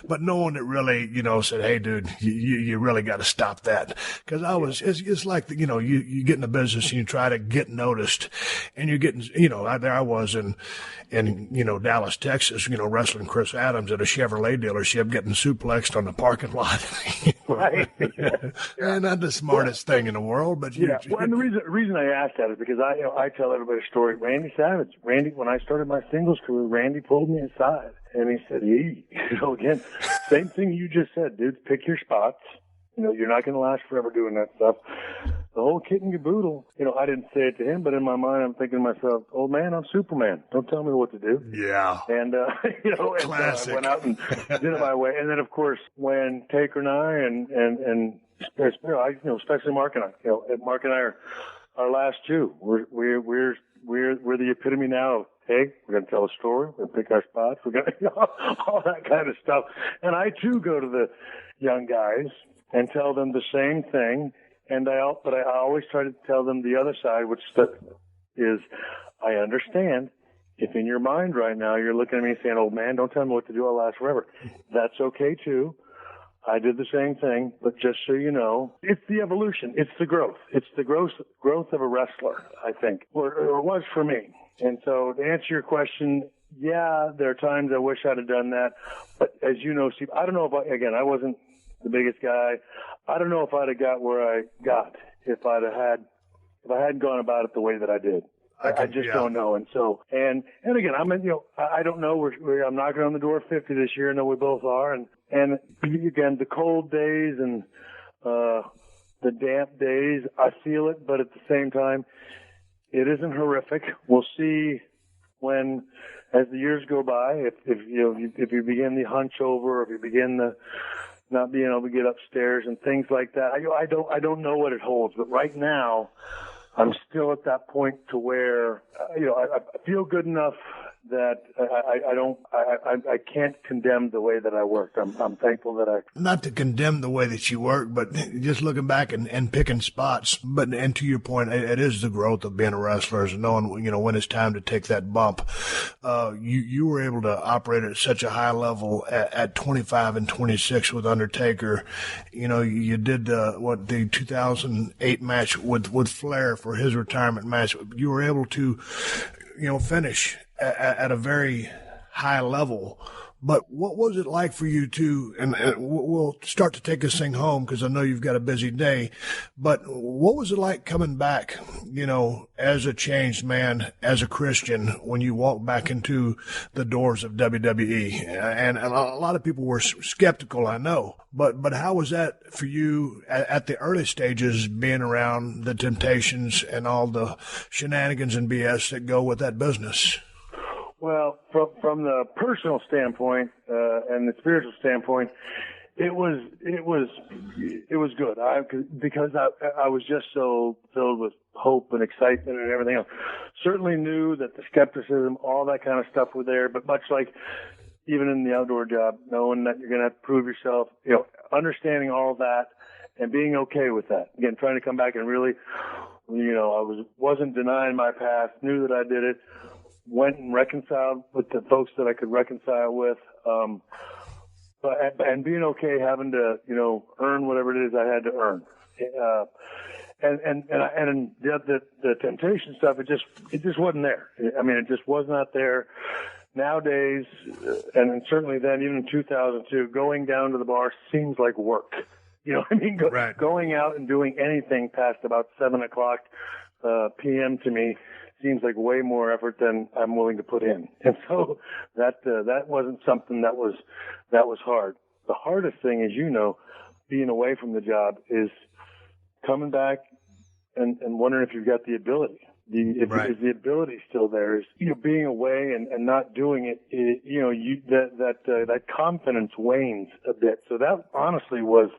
B: But no one that really, said, hey, dude, you really got to stop that. Because it's like, you get in the business and you try to get noticed, and you're getting, there I was in Dallas, Texas, wrestling Chris Adams at a Chevrolet dealership, getting suplexed on the parking lot.
F: Right.
B: And not the smartest thing in the world, but
F: Well, and the reason I asked that is because I tell everybody a story. Randy Savage, when I started my singles career, Randy pulled me aside and he said, again, same thing you just said, dude, pick your spots. You're not going to last forever doing that stuff. The whole kit and caboodle, I didn't say it to him, but in my mind, I'm thinking to myself, old man, I'm Superman. Don't tell me what to do.
B: Yeah.
F: And,
B: Classic.
F: I went out and did it my way. And then, of course, when Taker and I and especially Mark and I, Mark and I are our last two. We're the epitome now of hey, we're going to tell a story. We're going to pick our spots. We're going to, all that kind of stuff. And I, too, go to the young guys and tell them the same thing. But I always try to tell them the other side, which is, I understand if in your mind right now you're looking at me saying, oh, man, don't tell me what to do. I'll last forever. That's okay, too. I did the same thing, but just so you know, it's the evolution. It's the growth. It's the growth of a wrestler, I think, or it was for me. And so to answer your question, yeah, there are times I wish I'd have done that. But as you know, Steve, I don't know if I wasn't the biggest guy. I don't know if I'd have got where I got if I hadn't gone about it the way that I did. I just don't know. And so, and again, I don't know. I'm knocking on the door of 50 this year. I know we both are. And again, the cold days and the damp days, I feel it. But at the same time, it isn't horrific. We'll see when, as the years go by, if you begin the hunch over, or if you begin the not being able to get upstairs and things like that. I don't know what it holds. But right now, I'm still at that point to where, I feel good enough that I can't condemn the way that I worked. I'm thankful that
B: Not to condemn the way that you work, but just looking back and picking spots. And to your point, it is the growth of being a wrestler, is knowing, when it's time to take that bump. You were able to operate at such a high level at 25 and 26 with Undertaker. You did the 2008 match with Flair for his retirement match. You were able to, finish at a very high level. But what was it like for you to, and we'll start to take this thing home because I know you've got a busy day, but what was it like coming back, as a changed man, as a Christian, when you walked back into the doors of WWE? And a lot of people were skeptical, I know, but how was that for you at the early stages, being around the temptations and all the shenanigans and BS that go with that business?
F: Well, from the personal standpoint and the spiritual standpoint, it was good. Because I was just so filled with hope and excitement and everything else. Certainly knew that the skepticism, all that kind of stuff were there. But much like even in the outdoor job, knowing that you're going to have to prove yourself, understanding all that and being okay with that. Again, trying to come back and really, I wasn't denying my past, knew that I did it. Went and reconciled with the folks that I could reconcile with, and being okay having to, earn whatever it is I had to earn. And the temptation stuff, it just wasn't there. I mean, it just was not there. Nowadays, and certainly then, even in 2002, going down to the bar seems like work.
B: Right.
F: Going out and doing anything past about 7:00 p.m. to me seems like way more effort than I'm willing to put in. And so that wasn't something that was hard. The hardest thing, as you know, being away from the job, is coming back and wondering if you've got the ability. Is the ability still there? Is being away and not doing it, that confidence wanes a bit. So that honestly was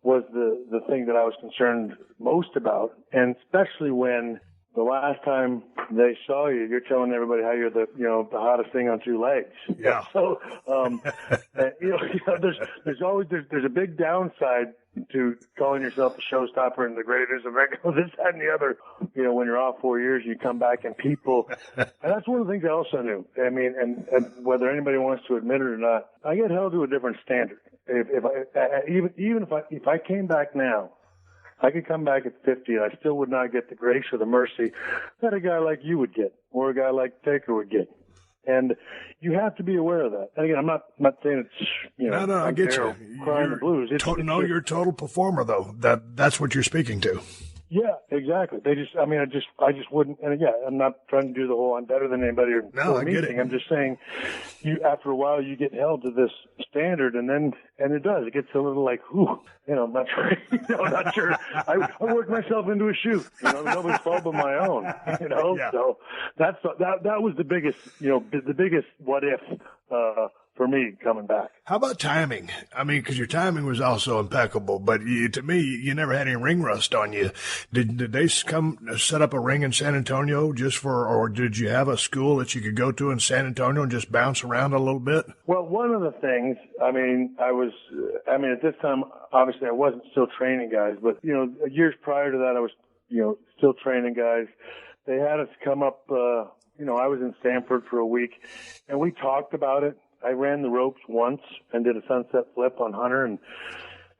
F: the thing that I was concerned most about, and especially when the last time they saw you, you're telling everybody how you're the hottest thing on two legs.
B: Yeah.
F: So there's a big downside to calling yourself a showstopper and the greatest of this, that, and the other. When you're off 4 years, you come back and people, and that's one of the things I also knew. I mean, and whether anybody wants to admit it or not, I get held to a different standard. If I came back now, I could come back at 50 and I still would not get the grace or the mercy that a guy like you would get, or a guy like Taker would get. And you have to be aware of that. And again, I'm not saying it's,
B: No, I get you.
F: Crying the blues.
B: You're a total performer, though. That's what you're speaking to.
F: Yeah, exactly. I just wouldn't. And again, I'm not trying to do the whole I'm better than anybody or
B: I get it.
F: I'm just saying, after a while you get held to this standard, and it does. It gets a little like, I'm not sure. Not sure. I worked myself into a shoot. Nobody's fault but my own. Yeah. So that was the biggest, the biggest what if for me coming back.
B: How about timing? I mean, because your timing was also impeccable, but to me, you never had any ring rust on you. Did they come set up a ring in San Antonio or did you have a school that you could go to in San Antonio and just bounce around a little bit?
F: Well, one of the things, at this time, obviously I wasn't still training guys, but, years prior to that, I was, still training guys. They had us come up, I was in Stanford for a week, and we talked about it. I ran the ropes once and did a sunset flip on Hunter, and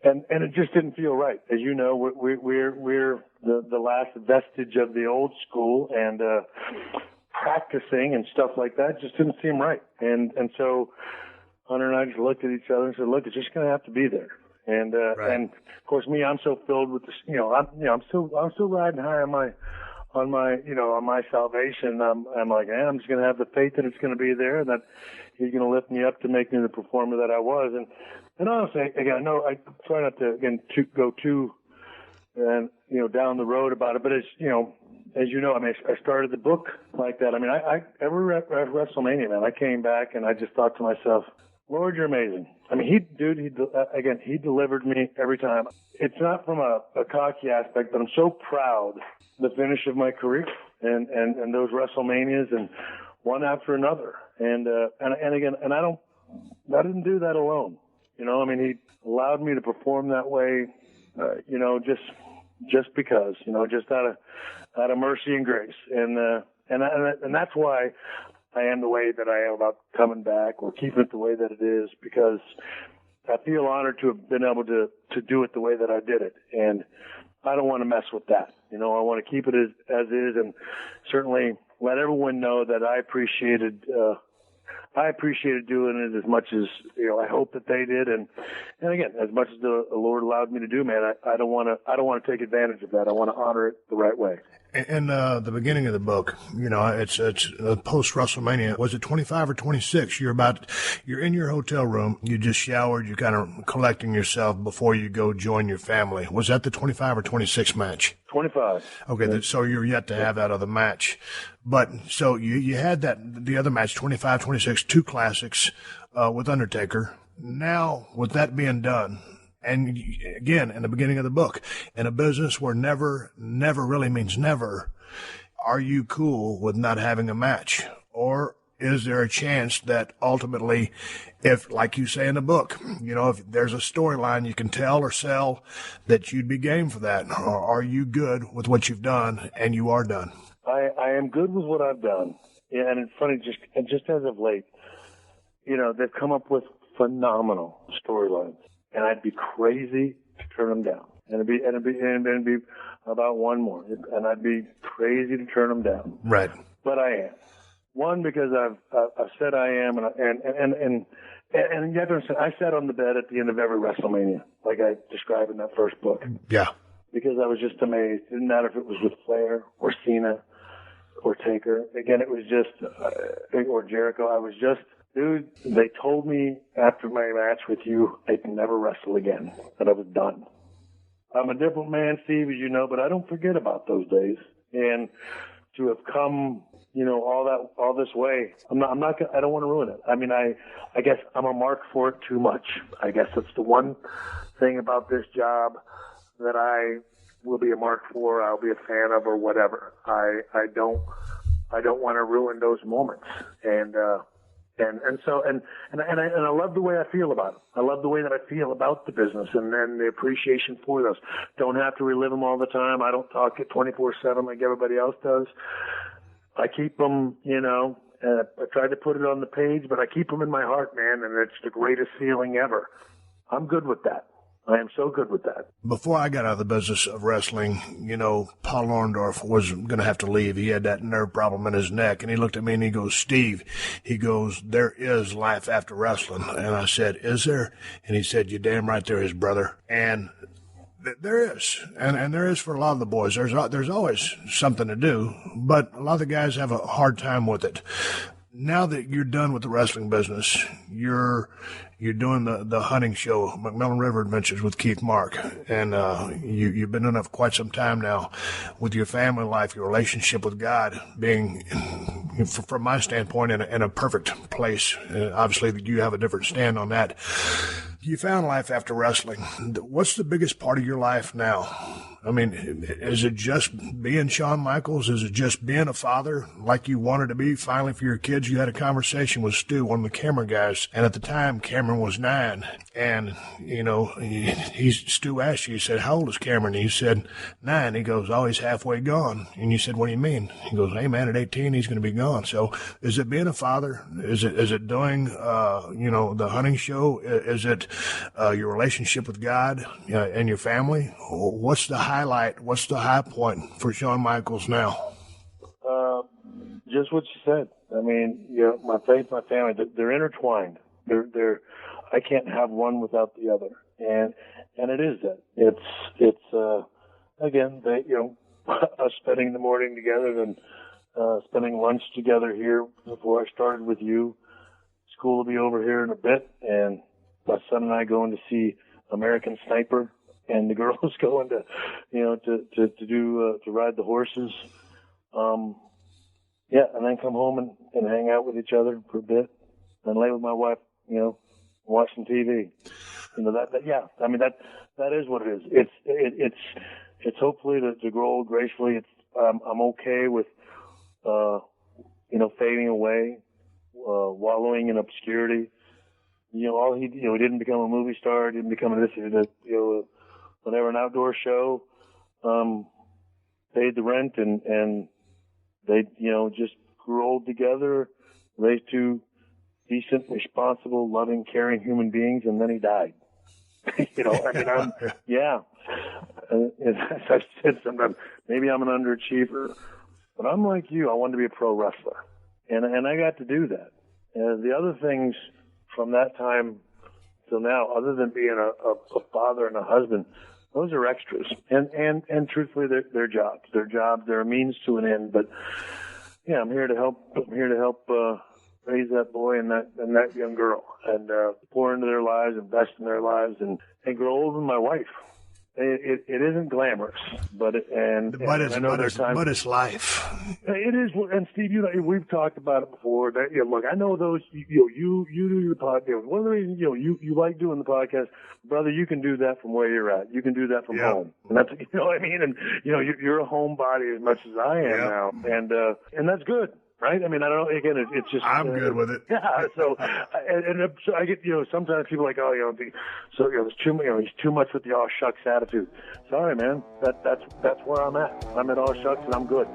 F: it just didn't feel right. As you know, we're the last vestige of the old school, and practicing and stuff like that just didn't seem right. And so Hunter and I just looked at each other and said, "Look, it's just going to have to be there." And and of course, me, I'm so filled with this. I'm still riding high on my salvation. I'm like, I'm just going to have the faith that it's going to be there, that He's going to lift me up to make me the performer that I was. And honestly, again, I know I try not to go too down the road about it, but as you know, I started the book like that. I mean, I every WrestleMania, man, I came back and I just thought to myself, Lord, you're amazing. I mean, he delivered me every time. It's not from a cocky aspect, but I'm so proud of the finish of my career and those WrestleManias and one after another. And again, I didn't do that alone. He allowed me to perform that way, just because, just out of mercy and grace. And that's why I am the way that I am about coming back or keeping it the way that it is, because I feel honored to have been able to do it the way that I did it. And I don't want to mess with that. I want to keep it as is, and certainly let everyone know that I appreciated doing it as much as, I hope that they did. And again, as much as the Lord allowed me to do, man, I don't want to take advantage of that. I want to honor it the right way.
B: In the beginning of the book, it's post WrestleMania. Was it 25 or 26? You're in your hotel room. You just showered. You're kind of collecting yourself before you go join your family. Was that the 25 or 26 match?
F: 25.
B: Okay, yeah. So you're yet to have that other match. But so you had the other match, 25, 26, two classics with Undertaker. Now, with that being done, and again, in the beginning of the book, in a business where never really means never, are you cool with not having a match? Or is there a chance that ultimately, if, like you say in the book, if there's a storyline you can tell or sell, that you'd be game for that? Or are you good with what you've done and you are done?
F: I am good with what I've done. Yeah, and it's funny, just as of late, they've come up with phenomenal storylines. And I'd be crazy to turn them down. And it'd be about one more. And I'd be crazy to turn them down.
B: Right.
F: But I am. One, because I've said I am, and you have to understand, I sat on the bed at the end of every WrestleMania, like I described in that first book.
B: Yeah. Because
F: I was just amazed. It didn't matter if it was with Flair or Cena or Taker. Again, it was just, or Jericho. I was just, dude, they told me after my match with you, I can never wrestle again, that I was done. I'm a different man, Steve, as you know, but I don't forget about those days. And to have come, all this way, I don't want to ruin it. I mean, I guess I'm a mark for it too much. I guess that's the one thing about this job that I will be a mark for, I'll be a fan of, or whatever. I don't want to ruin those moments. And I love the way I feel about it. I love the way that I feel about the business and then the appreciation for those. Don't have to relive them all the time. I don't talk it 24/7 like everybody else does. I keep them, I try to put it on the page, but I keep them in my heart, man, and it's the greatest feeling ever. I'm good with that. I am so good with that.
B: Before I got out of the business of wrestling, Paul Orndorff was going to have to leave. He had that nerve problem in his neck, and he looked at me and he goes, Steve, there is life after wrestling. And I said, is there? And he said, you're damn right there is, brother. And there is. And there is for a lot of the boys. There's always something to do, but a lot of the guys have a hard time with it. Now that you're done with the wrestling business, you're doing the hunting show, McMillan River Adventures with Keith Mark, and you've been doing that for quite some time now. With your family life, your relationship with God being, from my standpoint, in a perfect place. Obviously, you have a different stand on that. You found life after wrestling. What's the biggest part of your life now? I mean, is it just being Shawn Michaels? Is it just being a father like you wanted to be finally for your kids? You had a conversation with Stu, one of the camera guys, and at the time, Cameron was 9. And, you know, Stu asked you, he said, how old is Cameron? And you said, 9. He goes, oh, he's halfway gone. And you said, what do you mean? He goes, hey, man, at 18, he's going to be gone. So is it being a father? Is it doing, the hunting show? Is it your relationship with God and your family? What's the highlight? What's the high point for Shawn Michaels now?
F: Just what you said. I mean, my faith, my family, they're intertwined. They're I can't have one without the other. And it is that. It's again, us spending the morning together and spending lunch together here before I started with you. School will be over here in a bit, and my son and I going to see American Sniper, and the girls going to, to ride the horses. And then come home and hang out with each other for a bit, and lay with my wife, watch some TV. I mean, that is what it is. It's hopefully to grow old gracefully. I'm okay with, fading away, wallowing in obscurity. He didn't become a movie star, didn't become whatever, an outdoor show, paid the rent and they, just grew old together, raised 2 decent, responsible, loving, caring human beings, and then he died. As I've said sometimes, maybe I'm an underachiever, but I'm like you. I wanted to be a pro wrestler, and I got to do that. And the other things from that time till now, other than being a father and a husband, those are extras. And truthfully, they're jobs. They're jobs. They're a means to an end. But yeah, I'm here to help. Raise that boy and that young girl, and pour into their lives, invest in their lives, and grow old with my wife. It isn't glamorous, but
B: it's life.
F: It is, and Steve, we've talked about it before. Look, I know those. You do your podcast. One of the reasons you like doing the podcast, brother. You can do that from where you're at. You can do that from home, and that's what I mean. And you're a homebody as much as I am now, and that's good. Right? I mean, I don't know. Again, it's just.
B: I'm good with it.
F: Yeah. So I get, sometimes people are like, oh, there's too much, he's too much with the all shucks attitude. Sorry, man. That's where I'm at. I'm at all shucks and I'm good.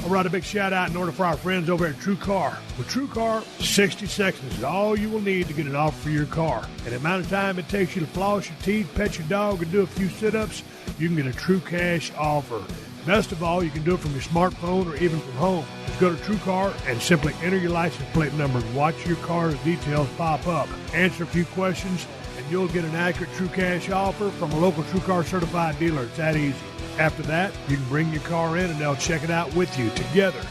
B: All right, a big shout out in order for our friends over at True Car. With True Car, 60 seconds is all you will need to get an offer for your car. And the amount of time it takes you to floss your teeth, pet your dog, and do a few sit-ups, you can get a true cash offer. Best of all, you can do it from your smartphone or even from home. Just go to TrueCar and simply enter your license plate number and watch your car's details pop up. Answer a few questions, and you'll get an accurate True Cash offer from a local TrueCar certified dealer. It's that easy. After that, you can bring your car in, and they'll check it out with you together.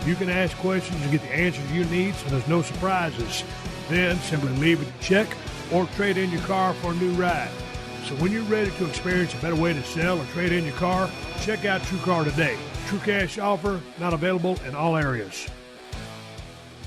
B: You can ask questions and get the answers you need, so there's no surprises. Then simply leave with a check or trade in your car for a new ride. So when you're ready to experience a better way to sell or trade in your car, check out TrueCar today. True cash offer, not available in all areas.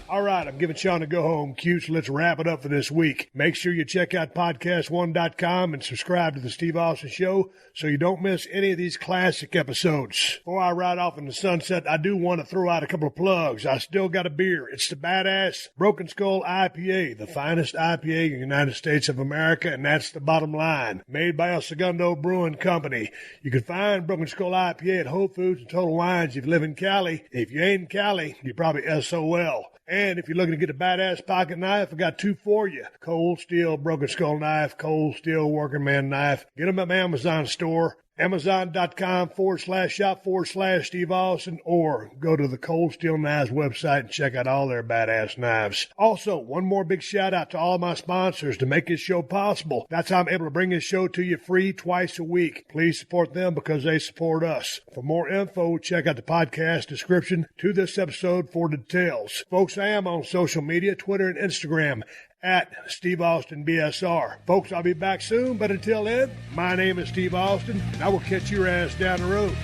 B: All right, I'm giving Shawn a go-home cue, so let's wrap it up for this week. Make sure you check out PodcastOne.com and subscribe to The Steve Austin Show so you don't miss any of these classic episodes. Before I ride off in the sunset, I do want to throw out a couple of plugs. I still got a beer. It's the Badass Broken Skull IPA, the finest IPA in the United States of America, and that's the bottom line. Made by El Segundo Brewing Company. You can find Broken Skull IPA at Whole Foods and Total Wines if you live in Cali. If you ain't in Cali, you're probably SOL. And if you're looking to get a badass pocket knife, I got 2 for you. Cold steel broken skull knife, cold steel working man knife. Get them at my Amazon store. Amazon.com/shop/Steve Austin, or go to the Cold Steel Knives website and check out all their badass knives. Also, one more big shout out to all my sponsors to make this show possible. That's how I'm able to bring this show to you free twice a week. Please support them because they support us. For more info, check out the podcast description to this episode for details. Folks, I am on social media, Twitter and Instagram, at Steve Austin BSR. Folks, I'll be back soon, but until then, my name is Steve Austin, and I will catch your ass down the road.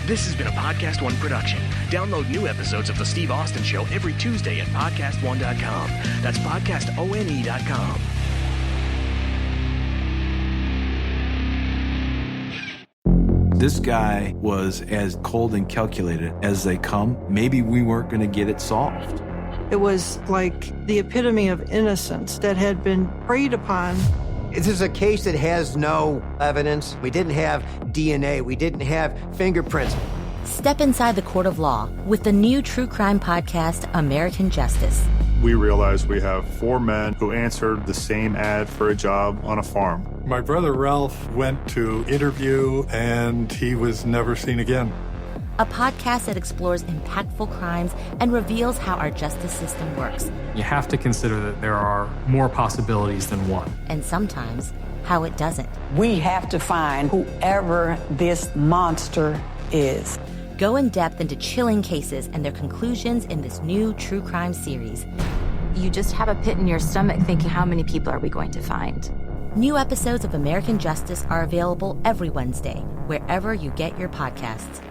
D: This has been a Podcast One production. Download new episodes of The Steve Austin Show every Tuesday at PodcastOne.com. That's PodcastOne.com.
I: This guy was as cold and calculated as they come. Maybe we weren't going to get it solved.
J: It was like the epitome of innocence that had been preyed upon.
K: This is a case that has no evidence. We didn't have DNA. We didn't have fingerprints.
L: Step inside the court of law with the new true crime podcast, American Justice.
M: We realized we have 4 men who answered the same ad for a job on a farm.
N: My brother Ralph went to interview and he was never seen again.
L: A podcast that explores impactful crimes and reveals how our justice system works.
O: You have to consider that there are more possibilities than one.
L: And sometimes, how it doesn't.
P: We have to find whoever this monster is.
L: Go in depth into chilling cases and their conclusions in this new true crime series.
Q: You just have a pit in your stomach thinking, how many people are we going to find?
L: New episodes of American Justice are available every Wednesday, wherever you get your podcasts.